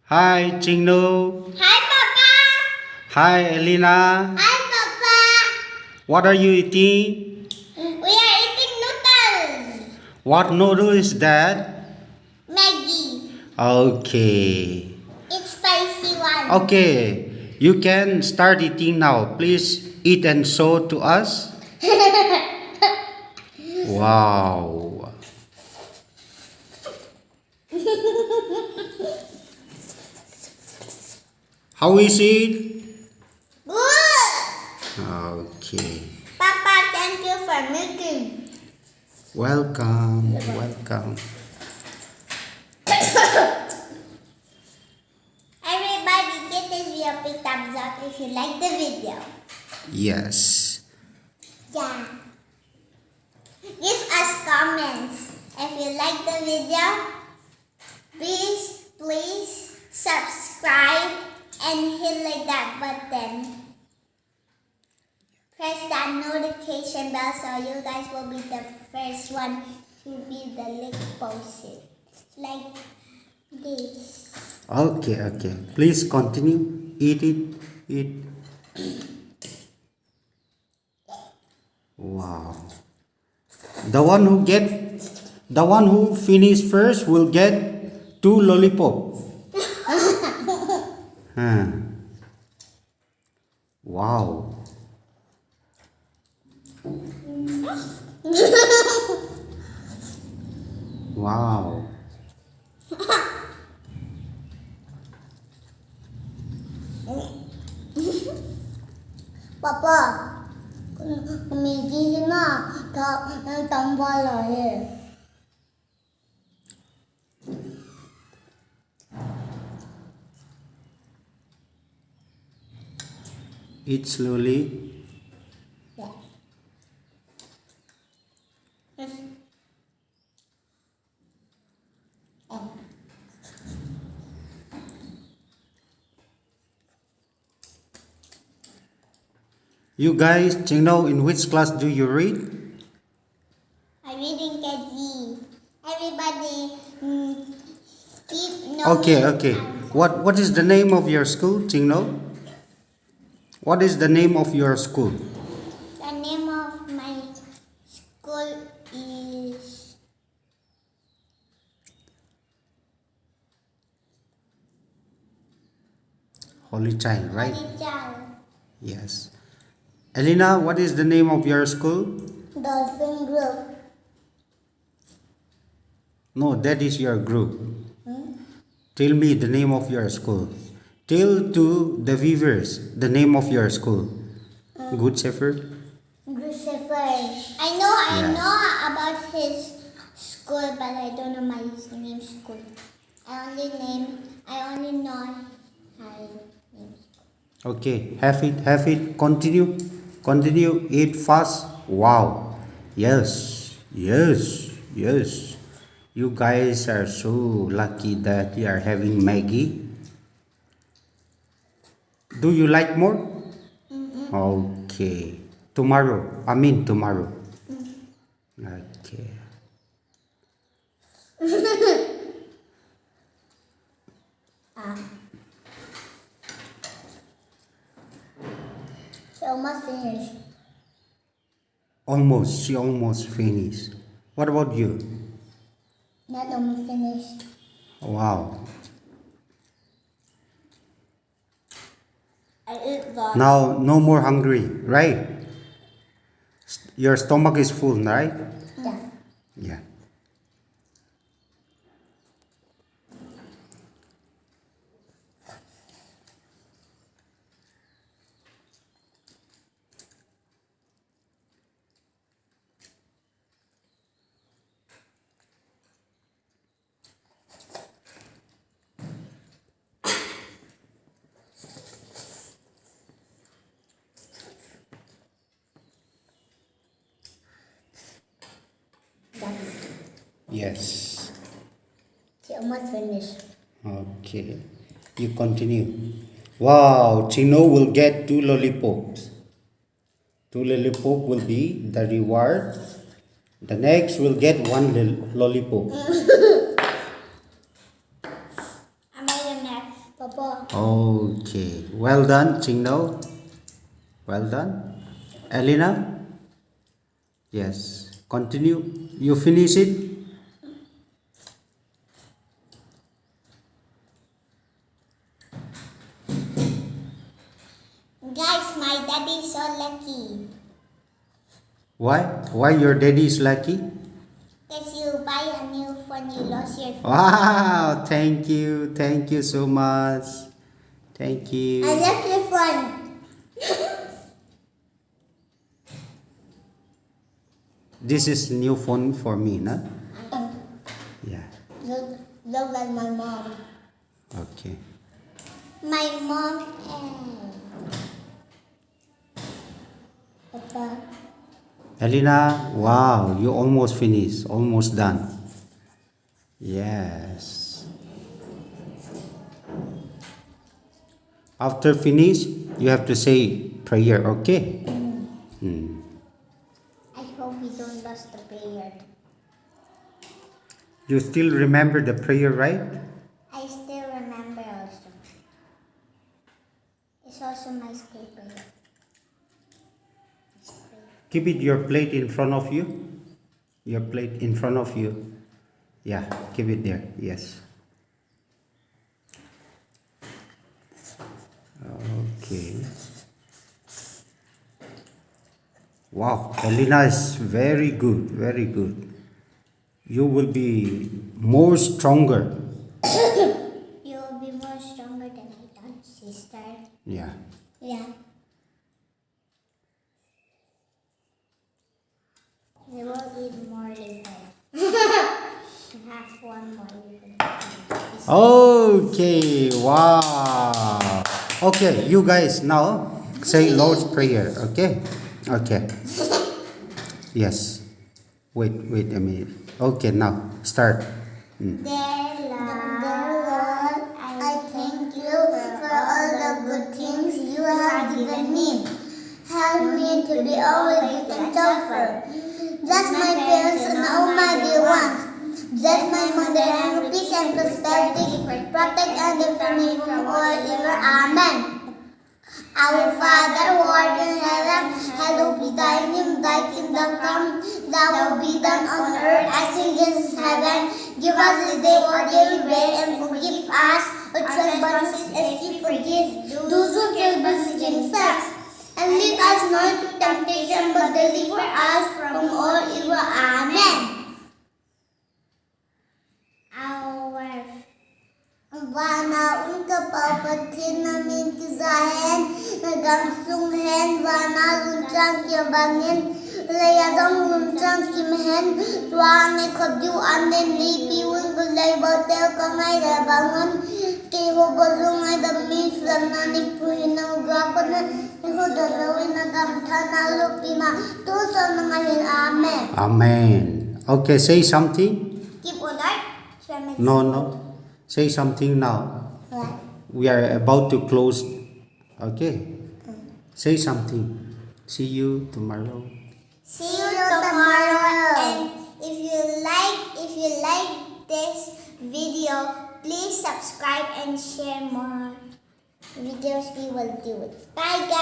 Hi, Chingno. Hi, Papa. Hi, Elina. Hi, Papa. What are you eating? We are eating noodles. What noodle is that? Maggie. Okay. It's spicy one. Okay. You can start eating now. Please eat and show to us. Wow. How is it? Good. Okay. Papa, thank you for making. Welcome. Welcome. Everybody, give this video a big thumbs up if you like the video. Yes. Yeah. Give us comments if you like the video. Please subscribe and hit like that button. Press that notification bell so you guys will be the first one to be the link posted. Like this. Okay. Please continue. Eat it. Eat. Wow. The one who finish first will get 2 lollipop. Huh. Wow. Wow. Papa, mình đi mà tắm vào rồi. Eat slowly. You guys, Chingno, in which class do you read? I'm reading KG. Everybody, keep knowing. Okay. What is the name of your school, Chingno? What is the name of your school? The name of my school is Holy Child, right? Holy Child. Yes. Elina, what is the name of your school? Dolphin Group. No, that is your group. Tell me the name of your school. Tell to the viewers the name of your school. Good Shepherd? Good Shepherd. I know about his school, but I don't know my name school. I only know my name. Okay, have it. Continue. Eat fast. Wow. Yes. You guys are so lucky that you are having Maggie. Do you like more? Okay. Tomorrow. Okay. So almost finished. She almost finished. What about you? Not almost finished. Wow. I ate that. Now, no more hungry, right? Your stomach is full, right? Yeah. Yeah. Yes. She almost finished. Okay. You continue. Wow, Chino will get 2 lollipops. 2 lollipop will be the reward. The next will get 1 lollipop. I made a mess. Papa. Okay. Well done, Chingno. Well done. Elina? Yes. Continue. You finish it? Guys, my daddy is so lucky. Why? Why your daddy is lucky? Because you buy a new phone, you lost your phone. Wow, thank you. Thank you so much. Thank you. I left your phone. This is new phone for me, no? Yeah. Look like my mom. Okay. My mom and Papa. Elina, wow, you almost finished. Almost done. Yes. After finish, you have to say prayer, okay? I hope we don't lose the prayer. You still remember the prayer, right? I still remember also. It's also my school prayer. Keep it your plate in front of you. Your plate in front of you. Yeah, keep it there. Yes. Okay. Wow, Elina is very good, very good. You will be more stronger. You will be more stronger than I thought, sister. Yeah. Yeah. We will eat more later. Have one more. Okay, wow. Okay, you guys now say Lord's Prayer, okay? Okay. Yes. Wait a minute. Okay, now start. Dear Lord, I thank you for all the good things you have given me. Help me to be always good and cheerful. Bless my parents and all my dear ones. Bless my mother and peace and prosperity. Protect and defend me from all evil. Amen. Our Father who art in heaven, hallowed be thy name, thy kingdom come, thy will be done on earth as it is in heaven. Give us this day our daily bread and forgive us our trespasses as we forgive those who trespass against us. And lead us not into temptation, but deliver us from all evil. Amen. Wana unkapapatid namin kisahin, nagamsunghen, wana luncang kibangin, layadong luncang kimhen, tuwane kadyuan din lipiwin kulay botel kangay labangan, kiho bazungay dami flananik puhinaw gapon na, iho dalawin na gamtana lupima, tuso nangahin. Amen. Amen. Okay, say something. Keep on right? No. Say something now. What? We are about to close. Okay. Say something. See you tomorrow. See you tomorrow. And if you like this video, please subscribe and share more videos we will do it. Bye guys.